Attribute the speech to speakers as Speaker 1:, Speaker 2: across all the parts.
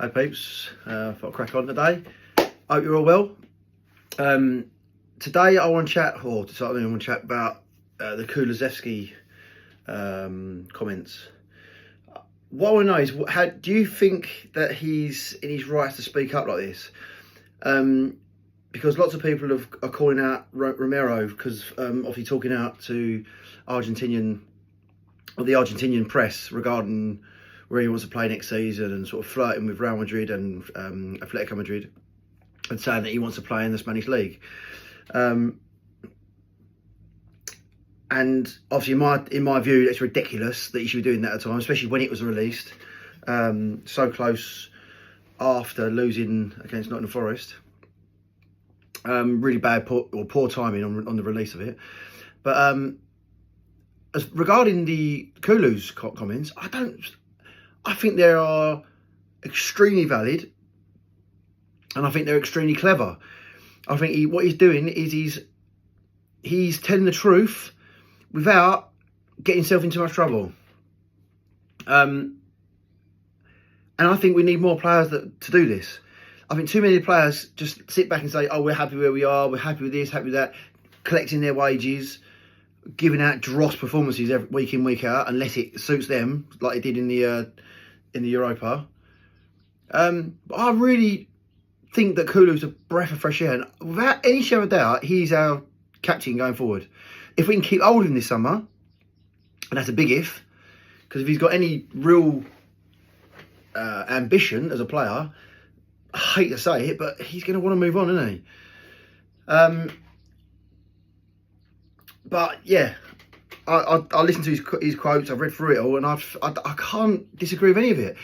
Speaker 1: Hi peeps, thought I'd crack on today. Hope you're all well. Today I want to chat, about the Kulusevski comments. What I want to know is, how do you think that he's in his rights to speak up like this? Because lots of people are calling out Romero because obviously talking out to the Argentinian press regarding where he wants to play next season and sort of flirting with Real Madrid and Atletico Madrid and saying that he wants to play in the Spanish league. And obviously, in my view, it's ridiculous that he should be doing that at a time, especially when it was released so close after losing against Nottingham Forest. Really bad poor timing on the release of it. But as regarding the Kulu's comments, I think they are extremely valid, and I think they're extremely clever. I think what he's doing is he's telling the truth without getting himself into much trouble. And I think we need more players to do this. I think too many players just sit back and say, "Oh, we're happy where we are. We're happy with this, happy with that," collecting their wages, giving out dross performances every week in, week out, unless it suits them, like it did in the Europa. But I really think that Kulu's a breath of fresh air, and without any shadow of doubt, he's our captain going forward. If we can keep hold of him this summer, and that's a big if, because if he's got any real ambition as a player, I hate to say it, but he's going to want to move on, isn't he? But yeah, I listened to his quotes. I've read through it all, and I can't disagree with any of it.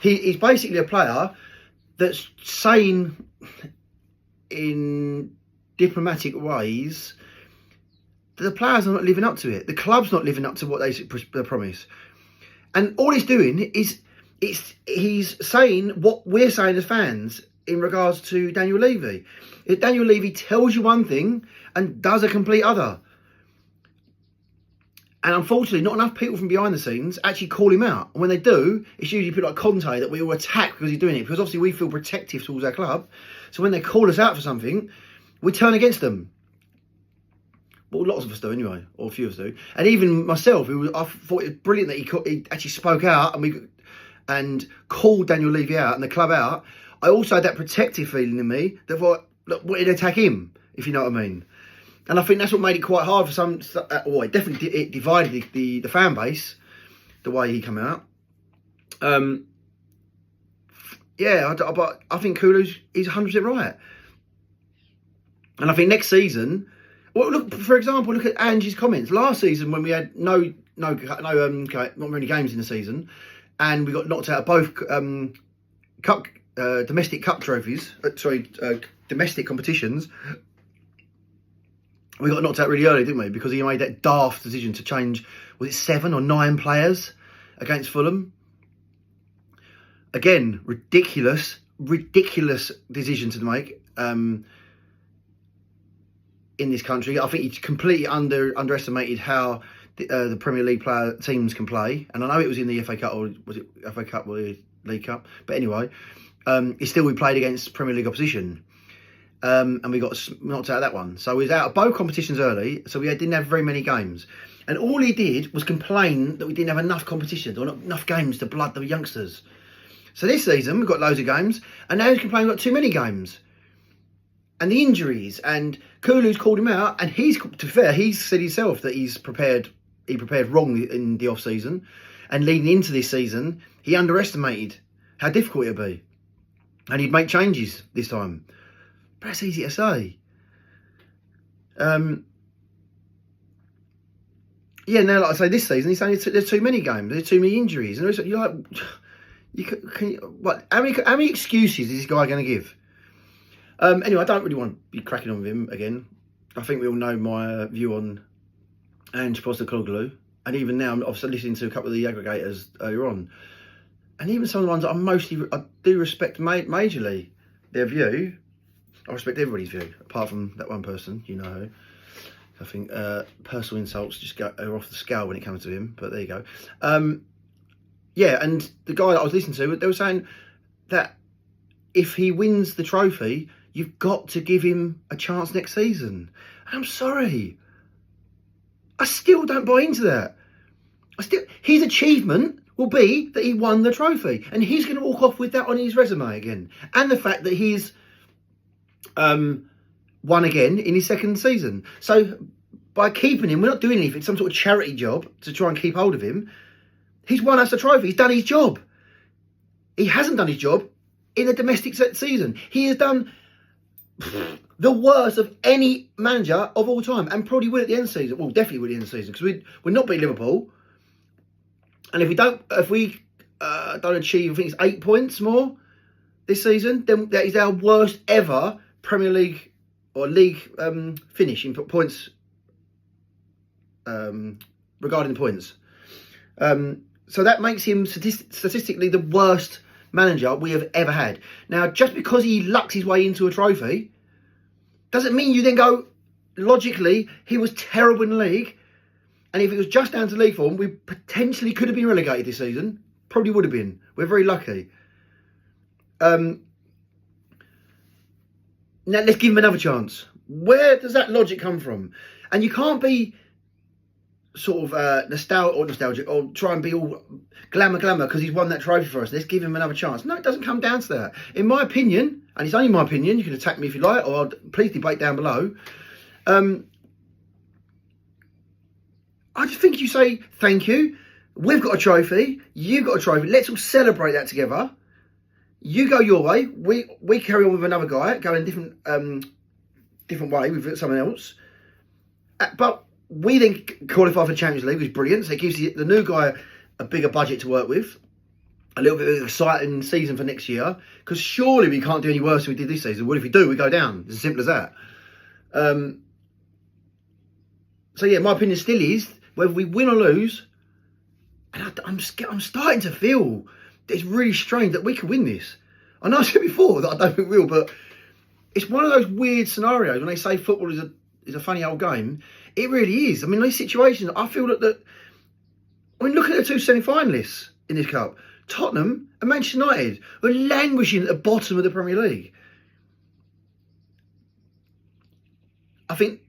Speaker 1: He's basically a player that's saying in diplomatic ways that the players are not living up to it. The club's not living up to what they promise. And all he's doing is he's saying what we're saying as fans in regards to Daniel Levy. If Daniel Levy tells you one thing and does a complete other. And unfortunately, not enough people from behind the scenes actually call him out. And when they do, it's usually people like Conte that we all attack because he's doing it. Because obviously we feel protective towards our club. So when they call us out for something, we turn against them. Well, lots of us do anyway, or a few of us do. And even myself, I thought it was brilliant that he actually spoke out and called Daniel Levy out and the club out. I also had that protective feeling in me that thought, look, wanted to attack him, if you know what I mean. And I think that's what made it quite hard for some. It definitely divided the fan base, the way he came out. But I think Kulu's is 100% right. And I think next season, well, look, for example, look at Angie's comments last season when we had not many games in the season, and we got knocked out of both domestic cup trophies. Domestic competitions. We got knocked out really early, didn't we? Because he made that daft decision to change, was it 7 or 9 players against Fulham? Again, ridiculous decision to make in this country. I think he completely underestimated how the Premier League teams can play. And I know it was in the FA Cup, or was it FA Cup or the League Cup? But anyway, we played against Premier League opposition. And we got knocked out of that one. So we was out of both competitions early, so we didn't have very many games. And all he did was complain that we didn't have enough competitions or not enough games to blood the youngsters. So this season, we've got loads of games, and now he's complaining we've got too many games. And the injuries, and Kulu's called him out, and to be fair, he's said himself that he prepared wrong in the off-season, and leading into this season, he underestimated how difficult it would be. And he'd make changes this time. But that's easy to say. Now, like I say, this season, he's saying there's too many games, there's too many injuries. And you're like, how many excuses is this guy going to give? Anyway, I don't really want to be cracking on with him again. I think we all know my view on Ange Postecoglou. And even now, I'm obviously listening to a couple of the aggregators earlier on. And even some of the ones that I do respect majorly their view. I respect everybody's view, apart from that one person, you know who. I think personal insults just are off the scale when it comes to him, but there you go. And the guy that I was listening to, they were saying that if he wins the trophy, you've got to give him a chance next season. And I'm sorry. I still don't buy into that. His achievement will be that he won the trophy. And he's going to walk off with that on his resume again. And the fact that he's won again in his second season. So by keeping him, we're not doing anything, some sort of charity job to try and keep hold of him. He's won us a trophy. He's done his job. He hasn't done his job in a domestic season. He has done the worst of any manager of all time, and probably will at the end of the season. Well, definitely will at the end of the season, because we're not beating Liverpool. And if we don't achieve, I think it's 8 points more this season, then that is our worst ever Premier League or league finish in points regarding the points. So that makes him statistically the worst manager we have ever had. Now, just because he lucks his way into a trophy doesn't mean you then go, logically, he was terrible in the league. And if it was just down to league form, we potentially could have been relegated this season. Probably would have been. We're very lucky. Now, let's give him another chance. Where does that logic come from? And you can't be sort of nostalgic or try and be all glamour because he's won that trophy for us. Let's give him another chance. No, it doesn't come down to that. In my opinion, and it's only my opinion, you can attack me if you like, or please debate down below. I just think you say, thank you, we've got a trophy, you've got a trophy, let's all celebrate that together. You go your way, we carry on with another guy, going a different way with someone else. But we then qualify for the Champions League, which is brilliant. So it gives the new guy a bigger budget to work with. A little bit of an exciting season for next year. Because surely we can't do any worse than we did this season. Well, if we do, we go down. It's as simple as that. So yeah, my opinion still is, whether we win or lose, and I'm starting to feel it's really strange that we could win this. I know I said before that I don't think we will, but it's one of those weird scenarios when they say football is a funny old game. It really is. I mean, these situations, I feel that I mean, look at the two semi-finalists in this cup. Tottenham and Manchester United are languishing at the bottom of the Premier League. I think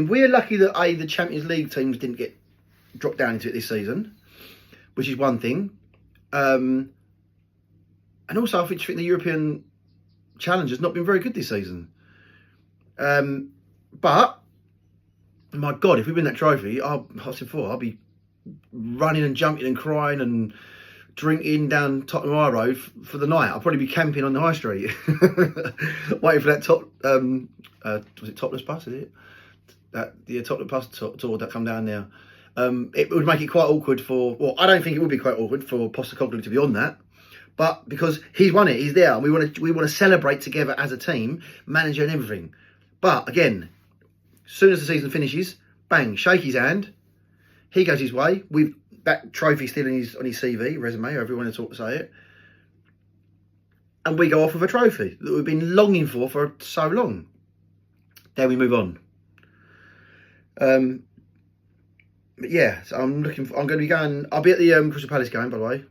Speaker 1: we're lucky that the Champions League teams didn't get dropped down into it this season, which is one thing. And also, I think the European Challenge has not been very good this season. But, my God, if we win that trophy, I said before, I'll be running and jumping and crying and drinking down Tottenham High Road for the night. I'll probably be camping on the high street, waiting for that was it Topless Bus, is it? Topless Bus tour that come down there. It would make it quite awkward I don't think it would be quite awkward for Postecoglou to be on that. But because he's won it, he's there, and we want to celebrate together as a team, manager and everything. But again, as soon as the season finishes, bang, shake his hand. He goes his way with that trophy still on his CV, resume, however you want to say it. And we go off with a trophy that we've been longing for so long. Then we move on. But yeah, so I'm going to be going. I'll be at the Crystal Palace game, by the way.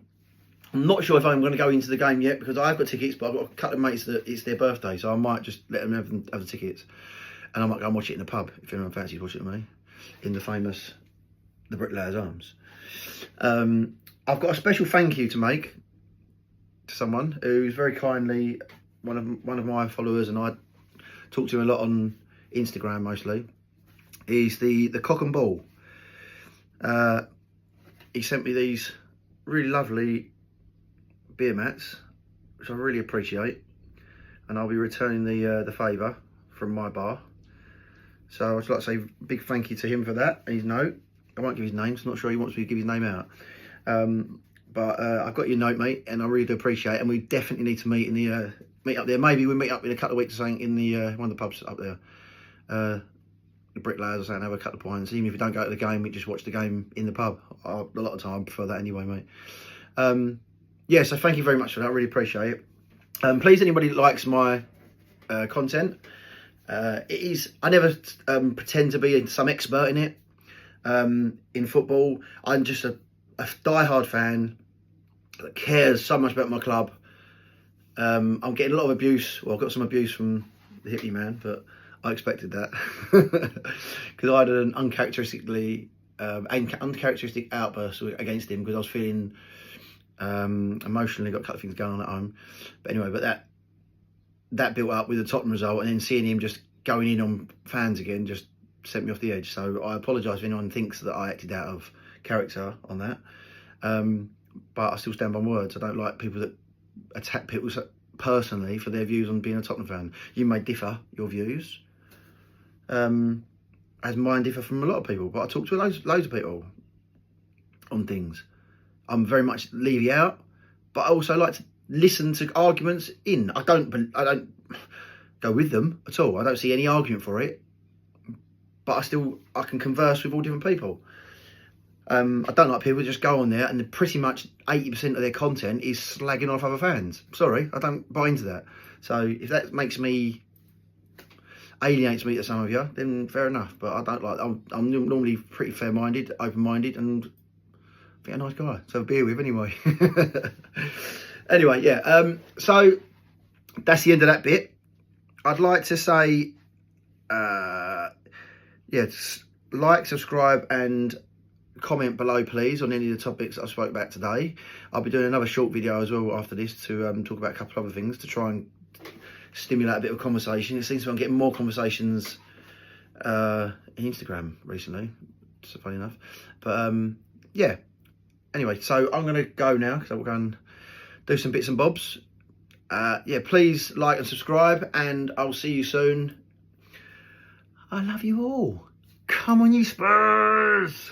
Speaker 1: I'm not sure if I'm going to go into the game yet because I've got tickets, but I've got a couple of mates that it's their birthday, so I might just let them have the tickets, and I might go and watch it in the pub if anyone fancies watching it with me, in the Bricklayers Arms. I've got a special thank you to make to someone who's very kindly one of my followers, and I talk to him a lot on Instagram mostly. He's the Cock and Ball. He sent me these really lovely beer mats, which I really appreciate, and I'll be returning the favour from my bar. So I'd just like to say a big thank you to him for that. And his note, I won't give his name, so I'm not sure he wants me to give his name out. But I've got your note, mate, and I really do appreciate it. And we definitely need to meet meet up there. Maybe we'll meet up in a couple of weeks or something in the one of the pubs up there. The Bricklayers or something, have a couple of pints. Even if you don't go to the game, we just watch the game in the pub. A lot of time I prefer that anyway, mate. Yeah, so thank you very much for that. I really appreciate it. Please, anybody that likes my content, I never pretend to be some expert in it. In football, I'm just a diehard fan that cares so much about my club, I'm getting a lot of abuse. Well, I got some abuse from the hippie man, but I expected that because I had an uncharacteristic outburst against him because I was feeling emotionally, got a couple of things going on at home. But anyway, that built up with the Tottenham result, and then seeing him just going in on fans again just sent me off the edge. So I apologise if anyone thinks that I acted out of character on that. But I still stand by my words. I don't like people that attack people personally for their views on being a Tottenham fan. You may differ your views, as mine differ from a lot of people, but I talk to loads of people on things. I'm very much leave you out, but I also like to listen to arguments in. I don't go with them at all. I don't see any argument for it, but I can converse with all different people. I don't like people who just go on there and pretty much 80% of their content is slagging off other fans. Sorry, I don't buy into that. So if that alienates me to some of you, then fair enough. But I don't like. I'm normally pretty fair-minded, open-minded, and I think a nice guy to have a beer with anyway. Anyway, yeah. So that's the end of that bit. I'd like to say, like, subscribe, and comment below please on any of the topics I spoke about today. I'll be doing another short video as well after this to talk about a couple of other things to try and stimulate a bit of conversation. It seems to be I'm getting more conversations in Instagram recently, so funny enough. But yeah, anyway, so I'm going to go now because I'll go and do some bits and bobs. Yeah, please like and subscribe, and I'll see you soon. I love you all. Come on, you Spurs!